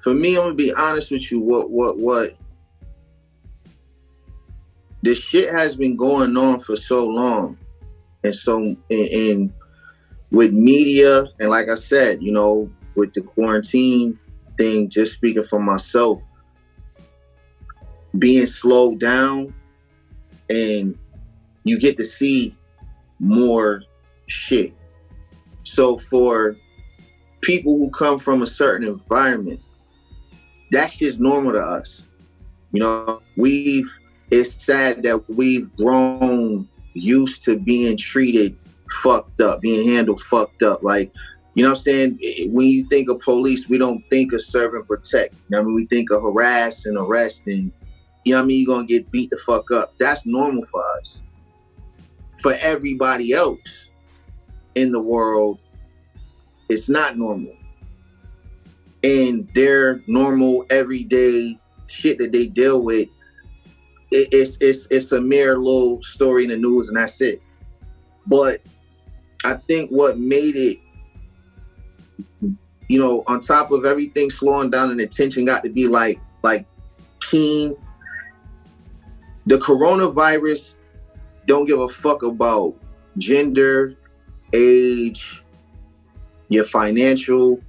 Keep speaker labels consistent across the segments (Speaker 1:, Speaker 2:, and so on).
Speaker 1: for me, I'm gonna be honest with you. What? This shit has been going on for so long, and so and with media, and like I said, you know, with the quarantine thing, just speaking for myself, being slowed down, and you get to see more shit. So for people who come from a certain environment, that's just normal to us. You know, it's sad that we've grown used to being treated fucked up, being handled fucked up. Like, you know what I'm saying? When you think of police, we don't think of serve and protect. You know what I mean? We think of harass and arrest and, you know what I mean? You're going to get beat the fuck up. That's normal for us. For everybody else in the world, it's not normal. And their normal, everyday shit that they deal with, it's a mere little story in the news and that's it. But I think what made it, you know, on top of everything slowing down and the tension got to be like keen, the coronavirus don't give a fuck about gender, age, your financial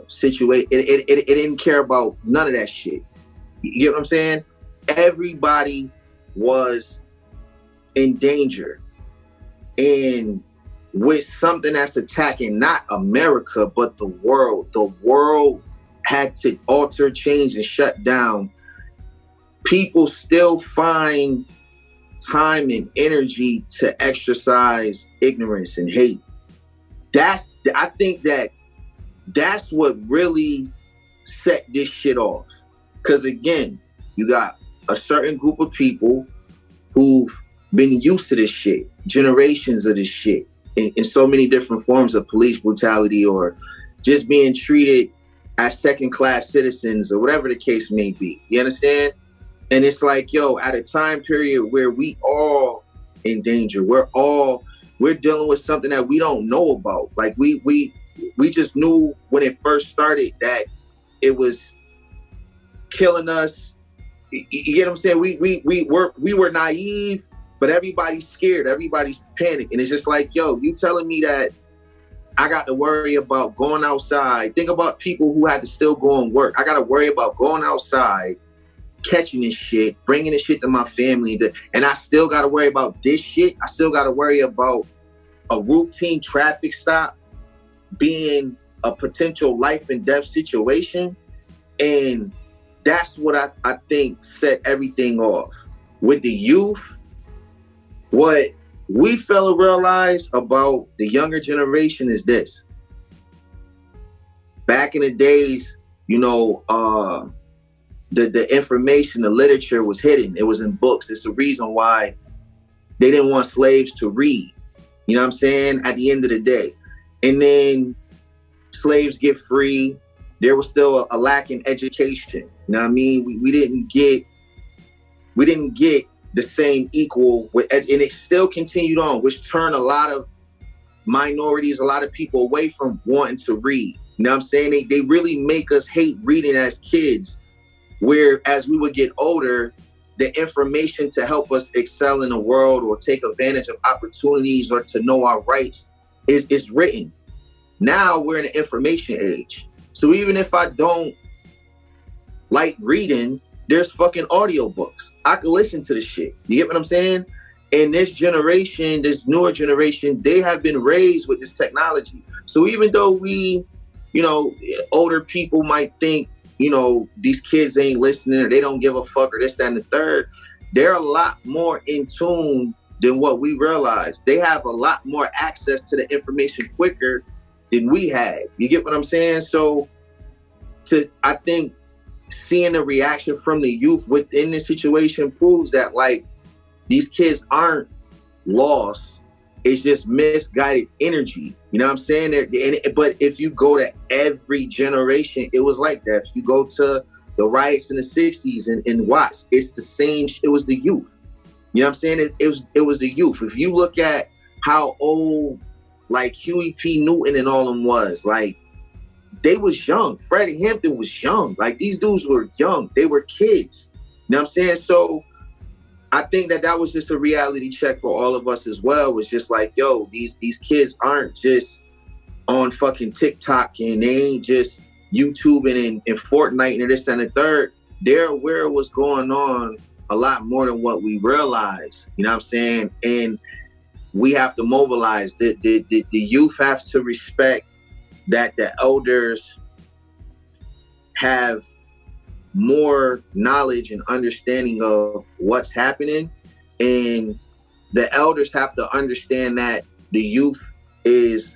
Speaker 1: situation. It didn't care about none of that shit. You get what I'm saying? Everybody was in danger. And with something that's attacking not America, but the world had to alter, change, and shut down. People still find time and energy to exercise ignorance and hate. I think that's what really set this shit off. Because again, you got a certain group of people who've been used to this shit, generations of this shit, in so many different forms of police brutality or just being treated as second-class citizens or whatever the case may be. You understand? And it's like, yo, at a time period where we all in danger, we're dealing with something that we don't know about. Like we just knew when it first started that it was killing us. You get what I'm saying? We were naive, but everybody's scared. Everybody's panicked. And it's just like, yo, you telling me that I got to worry about going outside. Think about people who had to still go and work. I got to worry about going outside, catching this shit, bringing this shit to my family. And I still got to worry about this shit. I still got to worry about a routine traffic stop being a potential life and death situation. And that's what I think set everything off. With the youth, what we fail to realize about the younger generation is this. Back in the days, you know, the information, the literature was hidden. It was in books. It's the reason why they didn't want slaves to read. You know what I'm saying? At the end of the day. And then slaves get free. There was still a lack in education. You know what I mean? We didn't get the same equal, and it still continued on, which turned a lot of minorities, a lot of people away from wanting to read. You know what I'm saying? They really make us hate reading as kids, where as we would get older, the information to help us excel in the world or take advantage of opportunities or to know our rights is written. Now we're in an information age. So even if I don't like reading, there's fucking audiobooks. I can listen to the shit. You get what I'm saying? And this generation, this newer generation, they have been raised with this technology. So even though we, you know, older people might think, you know, these kids ain't listening or they don't give a fuck or this, that, and the third, they're a lot more in tune than what we realize. They have a lot more access to the information quicker than we had. You get what I'm saying? So I think seeing the reaction from the youth within this situation proves that, like, these kids aren't lost. It's just misguided energy. You know what I'm saying? But if you go to every generation, it was like that. If you go to the riots in the 60s and Watts, it's the same. It was the youth. You know what I'm saying? It was the youth. If you look at how old, like, Huey P. Newton and all them was, like, they was young. Freddie Hampton was young. Like, these dudes were young. They were kids. You know what I'm saying? So I think that was just a reality check for all of us as well. Was just like, yo, these kids aren't just on fucking TikTok and they ain't just YouTubing and Fortnite and this and the third. They're aware of what's going on a lot more than what we realize. You know what I'm saying? And we have to mobilize. The youth have to respect that the elders have more knowledge and understanding of what's happening, and the elders have to understand that the youth is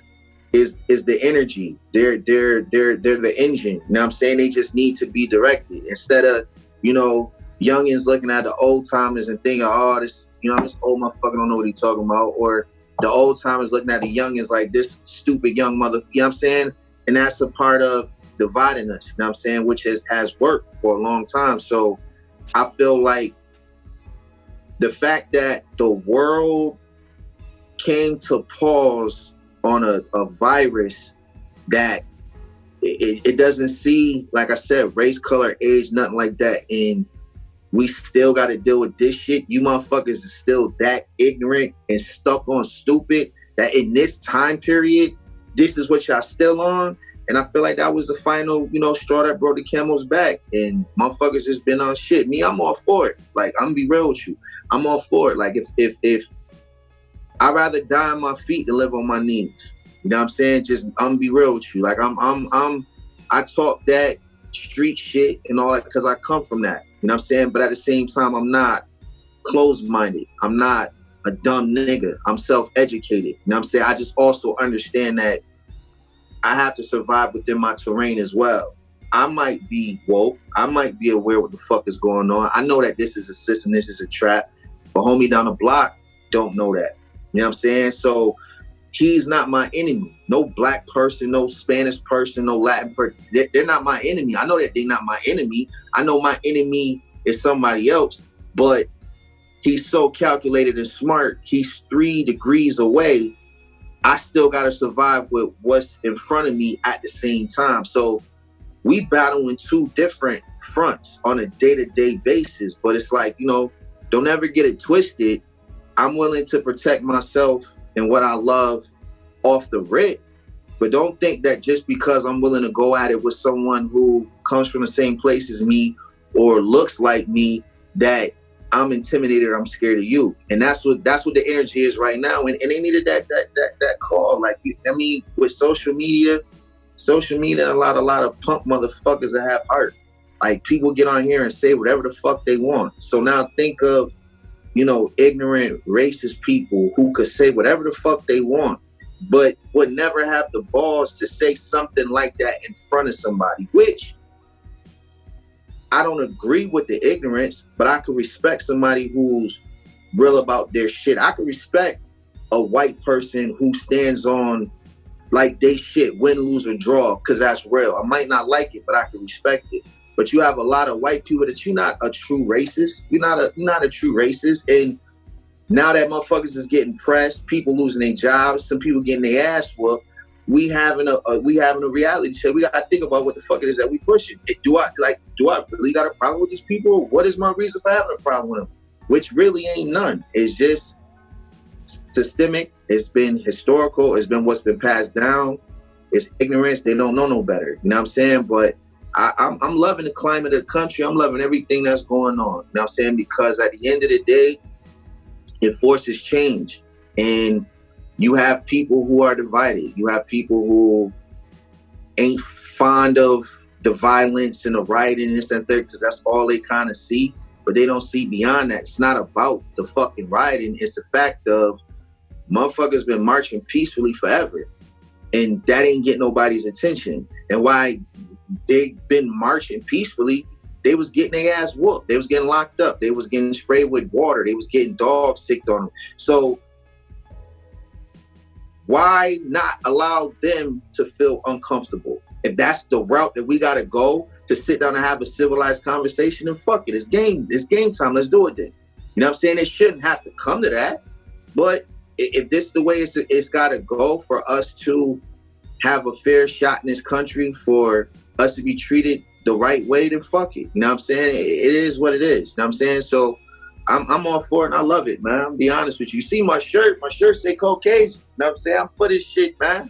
Speaker 1: the energy. They're the engine. You know what I'm saying? They just need to be directed instead of, you know, youngins looking at the old timers and thinking, oh, this, you know, this old motherfucker don't know what he's talking about, or the old timers looking at the youngins like this stupid young mother. You know what I'm saying? And that's a part of dividing us, you know what I'm saying, which has worked for a long time. So I feel like the fact that the world came to pause on a virus that it doesn't see, like I said, race, color, age, nothing like that, and we still got to deal with this shit. You motherfuckers is still that ignorant and stuck on stupid that in this time period, this is what y'all still on. And I feel like that was the final, you know, straw that broke the camel's back. And motherfuckers just been on shit. Me, I'm all for it. Like, I'm gonna be real with you. I'm all for it. Like, if I'd rather die on my feet than live on my knees. You know what I'm saying? Just, I'm gonna be real with you. Like, I talk that street shit and all that because I come from that. You know what I'm saying? But at the same time, I'm not closed-minded. I'm not a dumb nigga. I'm self-educated. You know what I'm saying? I just also understand that I have to survive within my terrain as well. I might be woke. I might be aware what the fuck is going on. I know that this is a system, this is a trap. But homie down the block don't know that. You know what I'm saying? So he's not my enemy. No black person, no Spanish person, no Latin person. They're not my enemy. I know that they're not my enemy. I know my enemy is somebody else, but he's so calculated and smart. He's 3 degrees away. I still got to survive with what's in front of me at the same time. So we battle in 2 different fronts on a day-to-day basis. But it's like, you know, don't ever get it twisted. I'm willing to protect myself and what I love off the rip. But don't think that just because I'm willing to go at it with someone who comes from the same place as me or looks like me, that I'm intimidated or I'm scared of you. And that's what the energy is right now. And they needed that call. Like, I mean, with social media, a lot of punk motherfuckers that have heart. Like, people get on here and say whatever the fuck they want. So now think of, you know, ignorant, racist people who could say whatever the fuck they want, but would never have the balls to say something like that in front of somebody, which I don't agree with the ignorance, but I can respect somebody who's real about their shit. I can respect a white person who stands on like they shit, win, lose, or draw, because that's real. I might not like it, but I can respect it. But you have a lot of white people that you're not a true racist. You're not a true racist. And now that motherfuckers is getting pressed, people losing their jobs, some people getting their ass whooped, we having a reality check. We gotta think about what the fuck it is that we pushing. Do I really got a problem with these people? What is my reason for having a problem with them? Which really ain't none. It's just systemic. It's been historical. It's been what's been passed down. It's ignorance. They don't know no better. You know what I'm saying? But I'm loving the climate of the country. I'm loving everything that's going on. You know what I'm saying? Because at the end of the day, it forces change. And you have people who are divided. You have people who ain't fond of the violence and the rioting and this and that, because that's all they kind of see. But they don't see beyond that. It's not about the fucking rioting. It's the fact of motherfuckers been marching peacefully forever. And that ain't getting nobody's attention. And why they been marching peacefully, they was getting their ass whooped. They was getting locked up. They was getting sprayed with water. They was getting dogs sicked on them. So why not allow them to feel uncomfortable? If that's the route that we gotta go to sit down and have a civilized conversation, then fuck it. It's game time. Let's do it then. You know what I'm saying? It shouldn't have to come to that. But if this is the way it's gotta go for us to have a fair shot in this country for us to be treated the right way, then fuck it. You know what I'm saying? It is what it is. You know what I'm saying? So I'm all for it and I love it, man. I'll be honest with you. You see my shirt say Caucasian. You know what I'm saying? I'm for this shit, man.